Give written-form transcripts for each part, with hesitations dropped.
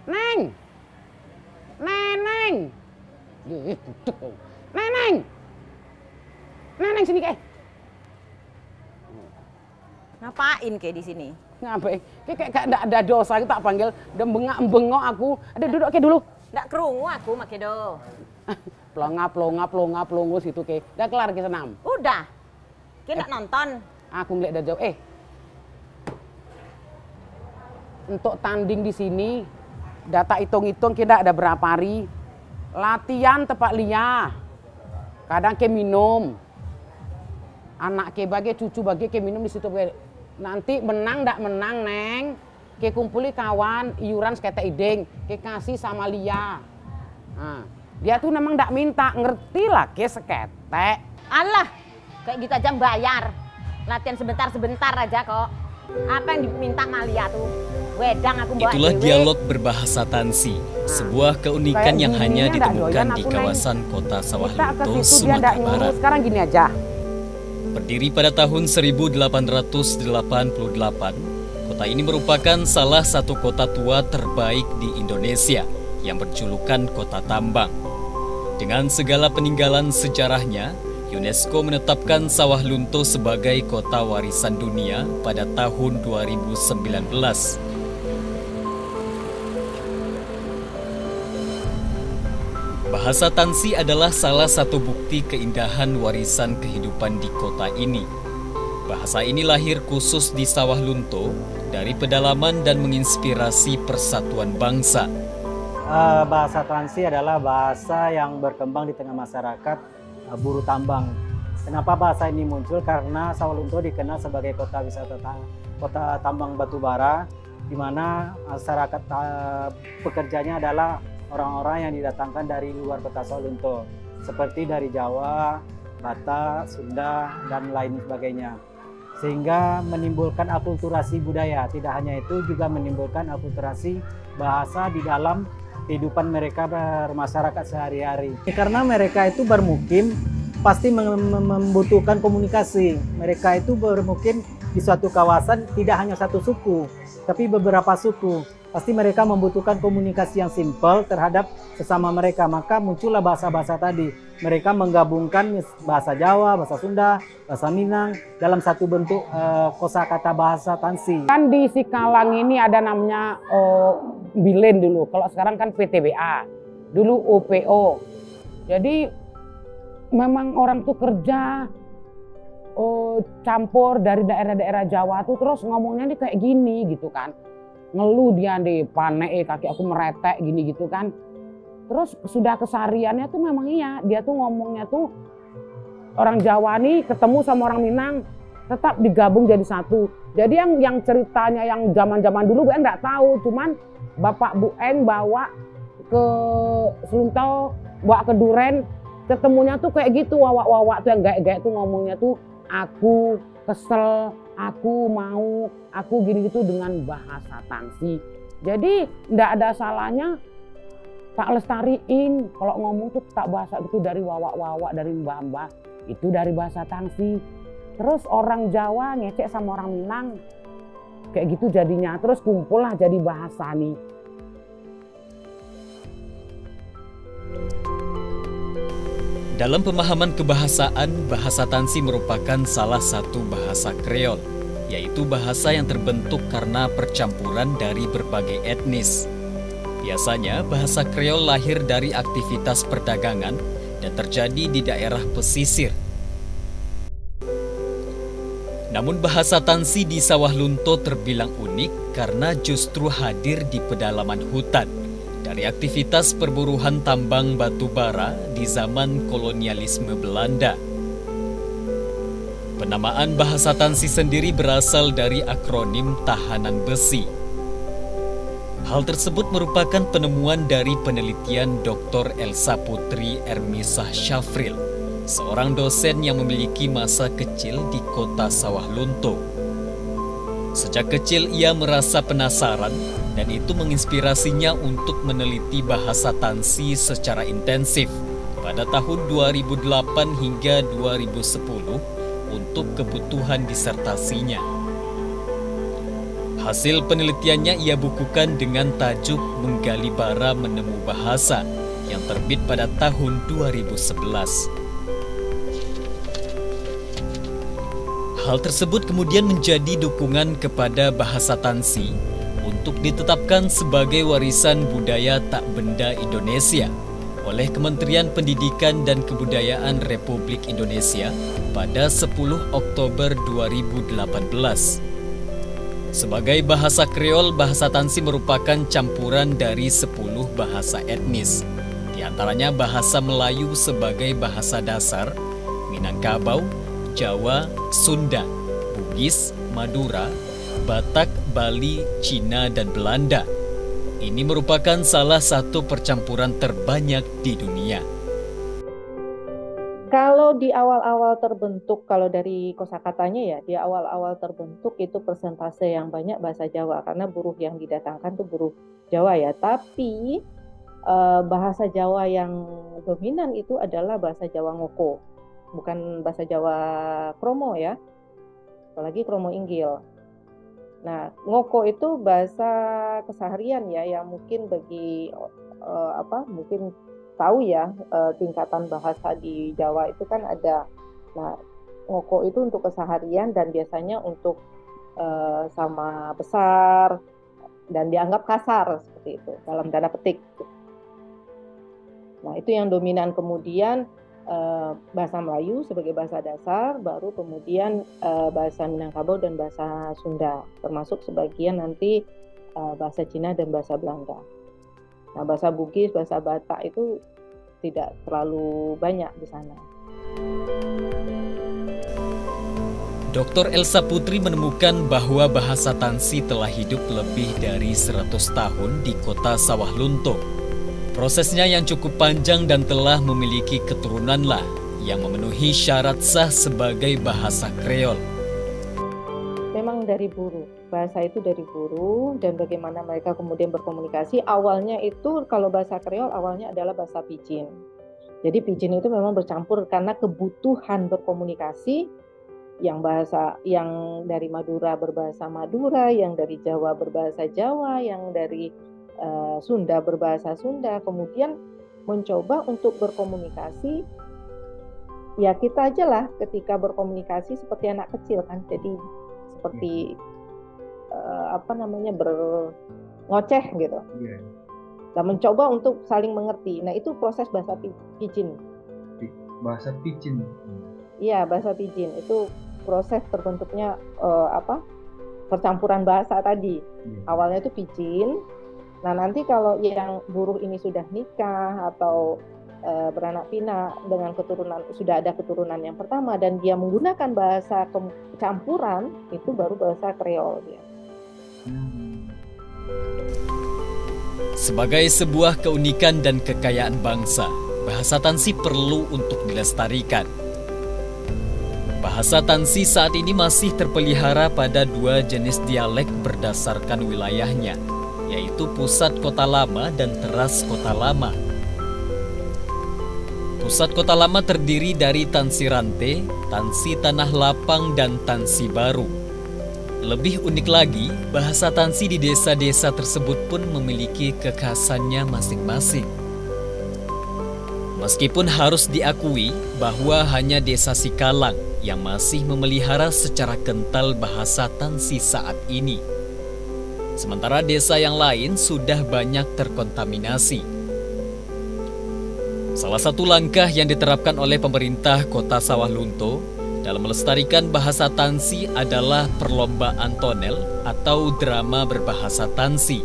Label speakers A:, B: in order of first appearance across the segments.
A: Neng. Neneng. Gitu. Neneng. Neneng sini kek.
B: Ngapain kek di sini?
A: Ngapain? Kayak gak ada dosa tak panggil, udah bengok aku. Ada duduk ke dulu.
B: Ndak kerungu aku makedo.
A: Plonga situ ke. Udah kelar ke senam.
B: Udah. Kita nonton.
A: Aku ngeliat dari jauh. Untuk tanding di sini, data hitung-hitung kita ada berapa hari. Latihan tepak lia. Kadang ke minum. Anak ke bagi, cucu bagi ke minum di situ. Nanti menang ndak menang, Neng. Ke kumpuli kawan, iuran sekete ideng. Ke kasih sama lia. Nah, dia tuh memang ndak minta, ngerti lah ke sekete.
B: Alah, kayak gitu aja bayar. Latihan sebentar-sebentar aja kok. Apa yang diminta Malia tuh? Wedang aku bawa.
C: Itulah dialog berbahasa Tansi, sebuah keunikan yang hanya ditemukan di kawasan kota Sawah Lunto, Sumatera Barat.
A: Sekarang gini aja.
C: Berdiri pada tahun 1888, kota ini merupakan salah satu kota tua terbaik di Indonesia yang berjulukan Kota Tambang. Dengan segala peninggalan sejarahnya, UNESCO menetapkan Sawah Lunto sebagai kota warisan dunia pada tahun 2019. Bahasa Tansi adalah salah satu bukti keindahan warisan kehidupan di kota ini. Bahasa ini lahir khusus di Sawah Lunto dari pedalaman dan menginspirasi persatuan bangsa.
D: Bahasa Tansi adalah bahasa yang berkembang di tengah masyarakat buruh tambang. Kenapa bahasa ini muncul? Karena Sawah Lunto dikenal sebagai kota wisata kota tambang batu bara, di mana masyarakat pekerjanya adalah orang-orang yang didatangkan dari luar kota Sawah Lunto, seperti dari Jawa, Batak, Sunda, dan lain sebagainya. Sehingga menimbulkan akulturasi budaya. Tidak hanya itu, juga menimbulkan akulturasi bahasa di dalam kehidupan mereka bermasyarakat sehari-hari. Karena mereka itu bermukim, pasti membutuhkan komunikasi. Mereka itu bermukim di suatu kawasan, tidak hanya satu suku, tapi beberapa suku. Pasti mereka membutuhkan komunikasi yang simpel terhadap sesama mereka. Maka muncullah bahasa-bahasa tadi. Mereka menggabungkan bahasa Jawa, bahasa Sunda, bahasa Minang dalam satu bentuk kosakata bahasa Tansi.
A: Kan di Sikalang ini ada namanya Bilen dulu. Kalau sekarang kan PTBA. Dulu OPO. Jadi memang orang tuh kerja campur dari daerah-daerah Jawa tuh terus ngomongnya nih kayak gini gitu kan. Ngeluh dia di panek, kaki aku meretek gini gitu kan. Terus sudah kesehariannya tuh memang iya, dia tuh ngomongnya tuh orang Jawa nih ketemu sama orang Minang tetap digabung jadi satu. Jadi yang ceritanya yang zaman-zaman dulu gue nggak tahu, cuman Bapak Bu Eng bawa ke Selunto, bawa ke Duren, ketemunya tuh kayak gitu, wawak-wawak tuh yang gaek-gaek tuh ngomongnya tuh aku kesel, aku mau, aku gini gitu dengan bahasa Tansi. Jadi ndak ada salahnya tak lestariin kalau ngomong tuh tak bahasa gitu dari wawak-wawak, dari mbah-mbah, itu dari bahasa Tansi. Terus orang Jawa ngecek sama orang Minang, kayak gitu jadinya. Terus kumpul lah jadi bahasa nih.
C: Dalam pemahaman kebahasaan, bahasa Tansi merupakan salah satu bahasa Kreol, yaitu bahasa yang terbentuk karena percampuran dari berbagai etnis. Biasanya bahasa Kreol lahir dari aktivitas perdagangan dan terjadi di daerah pesisir. Namun bahasa Tansi di Sawah Lunto terbilang unik karena justru hadir di pedalaman hutan dari aktivitas perburuhan tambang batu bara di zaman kolonialisme Belanda. Penamaan bahasa Tansi sendiri berasal dari akronim tahanan besi. Hal tersebut merupakan penemuan dari penelitian Dr. Elsa Putri Ermisah Syafril, seorang dosen yang memiliki masa kecil di kota Sawah Lunto. Sejak kecil ia merasa penasaran dan itu menginspirasinya untuk meneliti bahasa Tansi secara intensif pada tahun 2008 hingga 2010 untuk kebutuhan disertasinya. Hasil penelitiannya ia bukukan dengan tajuk Menggali Bara Menemu Bahasa yang terbit pada tahun 2011. Hal tersebut kemudian menjadi dukungan kepada bahasa Tansi untuk ditetapkan sebagai warisan budaya tak benda Indonesia oleh Kementerian Pendidikan dan Kebudayaan Republik Indonesia pada 10 Oktober 2018. Sebagai bahasa Kreol, bahasa Tansi merupakan campuran dari 10 bahasa etnis, di antaranya bahasa Melayu sebagai bahasa dasar, Minangkabau, Jawa, Sunda, Bugis, Madura, Batak, Bali, Cina, dan Belanda. Ini merupakan salah satu percampuran terbanyak di dunia.
E: Kalau di awal-awal terbentuk, kalau dari kosakatanya ya, di awal-awal terbentuk itu persentase yang banyak bahasa Jawa, karena buruh yang didatangkan tuh buruh Jawa ya. Tapi bahasa Jawa yang dominan itu adalah bahasa Jawa Ngoko, bukan bahasa Jawa Kromo ya, apalagi Kromo Inggil. Nah, Ngoko itu bahasa keseharian ya, yang mungkin bagi mungkin tahu ya, tingkatan bahasa di Jawa itu kan ada. Nah, Ngoko itu untuk keseharian dan biasanya untuk sama besar dan dianggap kasar seperti itu dalam tanda petik. Nah, itu yang dominan. Kemudian bahasa Melayu sebagai bahasa dasar, baru kemudian bahasa Minangkabau dan bahasa Sunda, termasuk sebagian nanti bahasa Cina dan bahasa Belanda. Nah, bahasa Bugis, bahasa Batak itu tidak terlalu banyak di sana.
C: Dr. Elsa Putri menemukan bahwa bahasa Tansi telah hidup lebih dari 100 tahun di kota Sawah Lunto. Prosesnya yang cukup panjang dan telah memiliki keturunanlah yang memenuhi syarat sah sebagai bahasa Kreol.
E: Memang dari buruh, bahasa itu dari buruh, dan bagaimana mereka kemudian berkomunikasi. Awalnya itu kalau bahasa Kreol awalnya adalah bahasa Pidgin. Jadi Pidgin itu memang bercampur karena kebutuhan berkomunikasi, yang dari Madura berbahasa Madura, yang dari Jawa berbahasa Jawa, yang dari Sunda berbahasa Sunda. Kemudian mencoba untuk berkomunikasi, ya kita aja lah ketika berkomunikasi seperti anak kecil kan, jadi seperti berngoceh gitu. Dan mencoba untuk saling mengerti. Nah, itu proses bahasa Pidgin.
F: Bahasa Pidgin.
E: Iya, bahasa Pidgin itu proses terbentuknya percampuran bahasa tadi. Awalnya itu Pidgin. Nah, nanti kalau yang buruh ini sudah nikah atau beranak pinak dengan keturunan, sudah ada keturunan yang pertama dan dia menggunakan bahasa campuran, itu baru bahasa Kreol dia.
C: Sebagai sebuah keunikan dan kekayaan bangsa, bahasa Tansi perlu untuk dilestarikan. Bahasa Tansi saat ini masih terpelihara pada 2 jenis dialek berdasarkan wilayahnya, yaitu Pusat Kota Lama dan Teras Kota Lama. Pusat Kota Lama terdiri dari Tansi Rante, Tansi Tanah Lapang, dan Tansi Baru. Lebih unik lagi, bahasa Tansi di desa-desa tersebut pun memiliki kekhasannya masing-masing. Meskipun harus diakui bahwa hanya desa Sikalang yang masih memelihara secara kental bahasa Tansi saat ini. Sementara desa yang lain sudah banyak terkontaminasi. Salah satu langkah yang diterapkan oleh pemerintah Kota Sawah Lunto dalam melestarikan bahasa Tansi adalah perlombaan tonel atau drama berbahasa Tansi.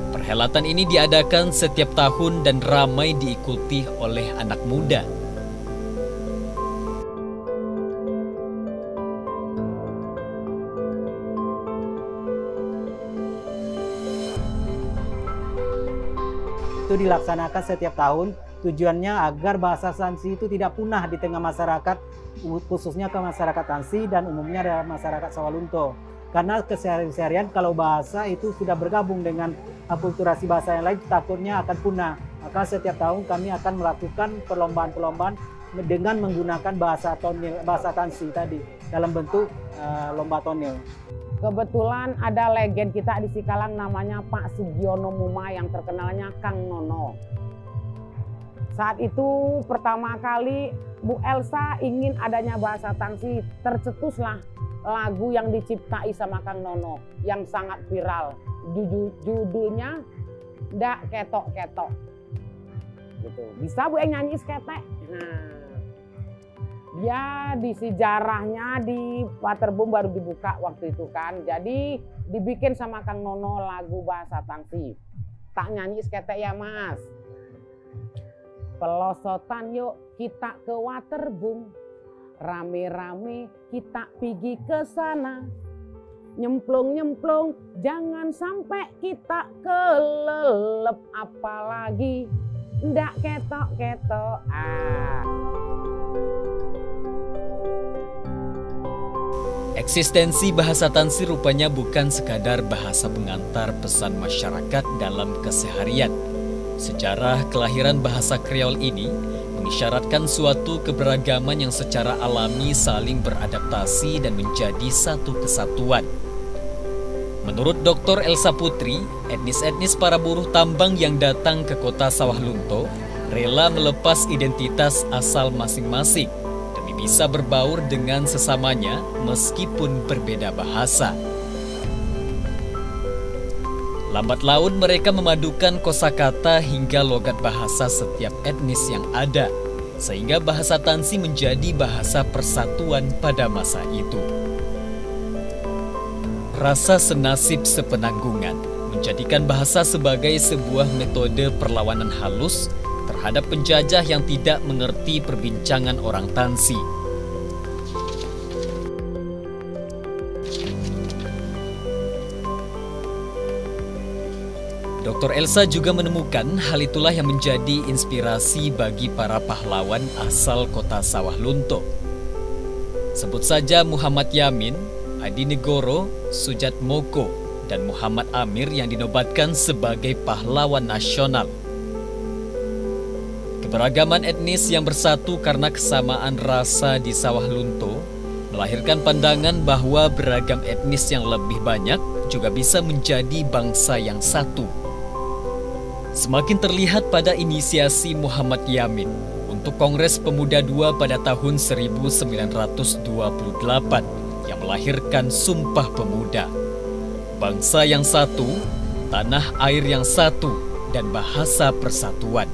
C: Perhelatan ini diadakan setiap tahun dan ramai diikuti oleh anak muda.
D: Itu dilaksanakan setiap tahun, tujuannya agar bahasa Tansi itu tidak punah di tengah masyarakat, khususnya ke masyarakat Tansi dan umumnya adalah masyarakat Sawah Lunto. Karena keseharian kalau bahasa itu sudah bergabung dengan akulturasi bahasa yang lain, takutnya akan punah. Maka setiap tahun kami akan melakukan perlombaan-perlombaan dengan menggunakan bahasa Tansi tadi dalam bentuk lomba tonel.
A: Kebetulan ada legend kita di Sikalang namanya Pak Sugiono Muma yang terkenalnya Kang Nono. Saat itu pertama kali Bu Elsa ingin adanya bahasa Tangsi, tercetuslah lagu yang diciptai sama Kang Nono yang sangat viral. Judulnya Ndak Ketok-Ketok. Gitu. Bisa Bu yang nyanyi seketek? Nah. Ya di sejarahnya di Waterboom baru dibuka waktu itu kan. Jadi dibikin sama Kang Nono lagu bahasa Tangsi. Tak nyanyi seketek ya Mas. Pelosotan yuk kita ke Waterboom. Rame-rame kita pergi ke sana. Nyemplung-nyemplung jangan sampai kita kelelep. Apalagi ndak ketok-ketok.
C: Eksistensi bahasa Tangsi rupanya bukan sekadar bahasa pengantar pesan masyarakat dalam keseharian. Sejarah kelahiran bahasa Kreol ini mengisyaratkan suatu keberagaman yang secara alami saling beradaptasi dan menjadi satu kesatuan. Menurut Dr. Elsa Putri, etnis-etnis para buruh tambang yang datang ke kota Sawah Lunto rela melepas identitas asal masing-masing bisa berbaur dengan sesamanya meskipun berbeda bahasa. Lambat laun mereka memadukan kosakata hingga logat bahasa setiap etnis yang ada, sehingga bahasa Tangsi menjadi bahasa persatuan pada masa itu. Rasa senasib sepenanggungan menjadikan bahasa sebagai sebuah metode perlawanan halus terhadap penjajah yang tidak mengerti perbincangan orang Tangsi. Dr. Elsa juga menemukan hal itulah yang menjadi inspirasi bagi para pahlawan asal kota Sawah Lunto. Sebut saja Muhammad Yamin, Adi Negoro, Sujatmoko, dan Muhammad Amir yang dinobatkan sebagai pahlawan nasional. Keberagaman etnis yang bersatu karena kesamaan rasa di Sawah Lunto melahirkan pandangan bahwa beragam etnis yang lebih banyak juga bisa menjadi bangsa yang satu. Semakin terlihat pada inisiasi Muhammad Yamin untuk Kongres Pemuda II pada tahun 1928 yang melahirkan Sumpah Pemuda. Bangsa yang satu, tanah air yang satu, dan bahasa persatuan.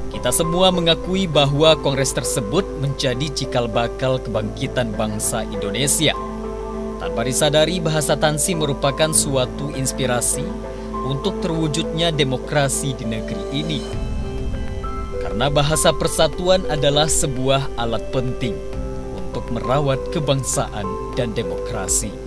C: Kita semua mengakui bahwa kongres tersebut menjadi cikal bakal kebangkitan bangsa Indonesia. Tanpa disadari, bahasa Tangsi merupakan suatu inspirasi untuk terwujudnya demokrasi di negeri ini. Karena bahasa persatuan adalah sebuah alat penting untuk merawat kebangsaan dan demokrasi.